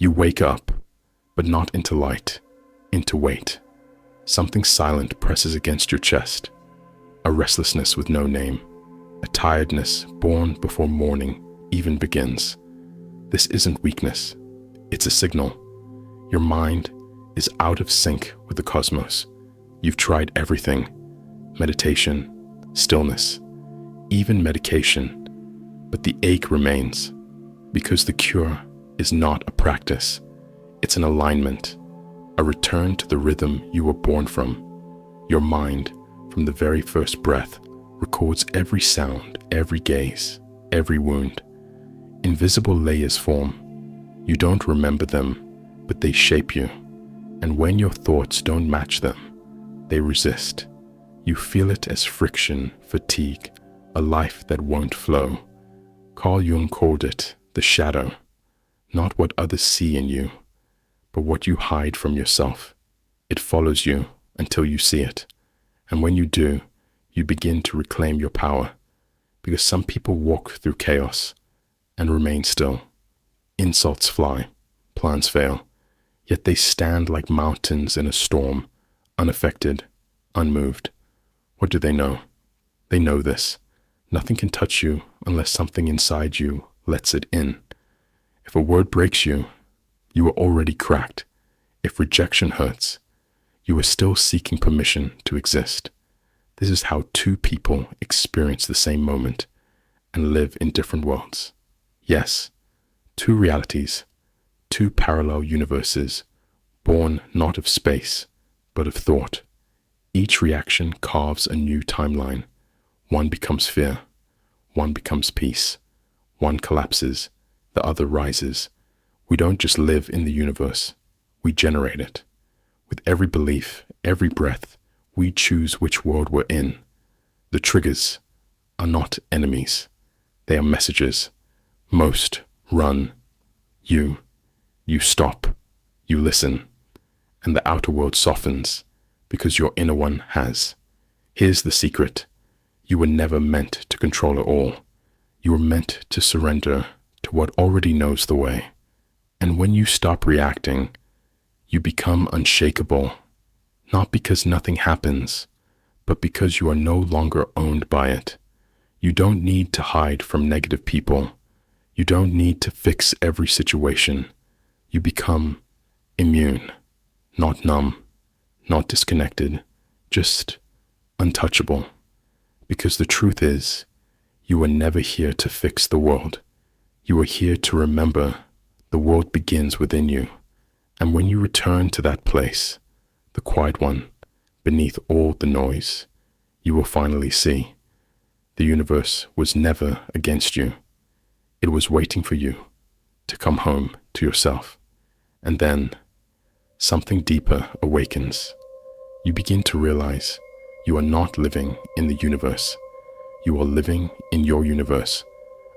You wake up, but not into light, into weight. Something silent presses against your chest, a restlessness with no name, a tiredness born before morning even begins. This isn't weakness, it's a signal. Your mind is out of sync with the cosmos. You've tried everything: meditation, stillness, even medication, but the ache remains because the cure is not a practice, it's an alignment, a return to the rhythm you were born from. Your mind, from the very first breath, records every sound, every gaze, every wound. Invisible layers form. You don't remember them, but they shape you. And when your thoughts don't match them, they resist. You feel it as friction, fatigue, a life that won't flow. Carl Jung called it the shadow, not what others see in you, but what you hide from yourself. It follows you until you see it. And when you do, you begin to reclaim your power, because some people walk through chaos and remain still. Insults fly, plans fail, yet they stand like mountains in a storm, unaffected, unmoved. What do they know? They know this: nothing can touch you unless something inside you lets it in. If a word breaks you, you are already cracked. If rejection hurts, you are still seeking permission to exist. This is how two people experience the same moment and live in different worlds. Yes, two realities, two parallel universes, born not of space, but of thought. Each reaction carves a new timeline. One becomes fear, one becomes peace, one collapses, the other rises. We don't just live in the universe, we generate it. With every belief, every breath, we choose which world we're in. The triggers are not enemies, they are messages. Most run. You stop, you listen, and the outer world softens because your inner one has. Here's the secret: you were never meant to control it all. You were meant to surrender to what already knows the way. And when you stop reacting, you become unshakable, not because nothing happens, but because you are no longer owned by it. You don't need to hide from negative people. You don't need to fix every situation. You become immune, not numb, not disconnected, just untouchable. Because the truth is, you were never here to fix the world. You are here to remember the world begins within you. And when you return to that place, the quiet one, beneath all the noise, you will finally see the universe was never against you. It was waiting for you to come home to yourself. And then something deeper awakens. You begin to realize you are not living in the universe. You are living in your universe,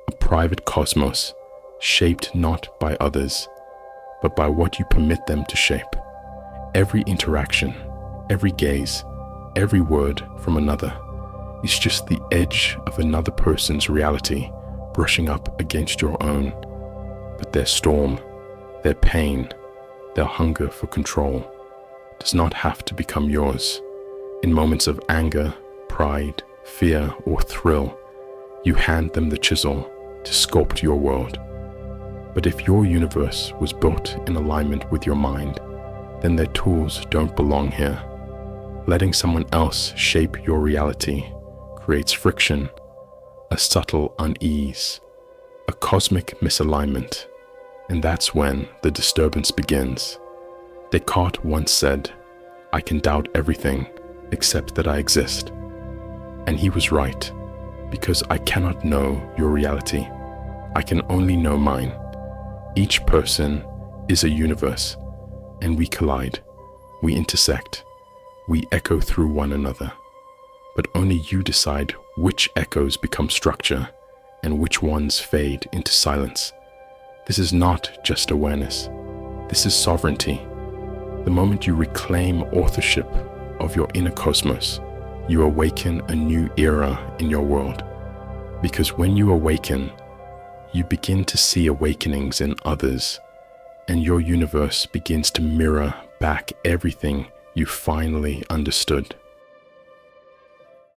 a private cosmos shaped not by others, but by what you permit them to shape. Every interaction, every gaze, every word from another is just the edge of another person's reality brushing up against your own. But their storm, their pain, their hunger for control does not have to become yours. In moments of anger, pride, fear, or thrill, you hand them the chisel to sculpt your world. But if your universe was built in alignment with your mind, then their tools don't belong here. Letting someone else shape your reality creates friction, a subtle unease, a cosmic misalignment, and that's when the disturbance begins. Descartes once said, "I can doubt everything except that I exist." And he was right, because I cannot know your reality. I can only know mine. Each person is a universe, and we collide, we intersect, we echo through one another. But only you decide which echoes become structure and which ones fade into silence. This is not just awareness. This is sovereignty. The moment you reclaim authorship of your inner cosmos, you awaken a new era in your world. Because when you awaken, you begin to see awakenings in others. and your universe begins to mirror back everything you finally understood.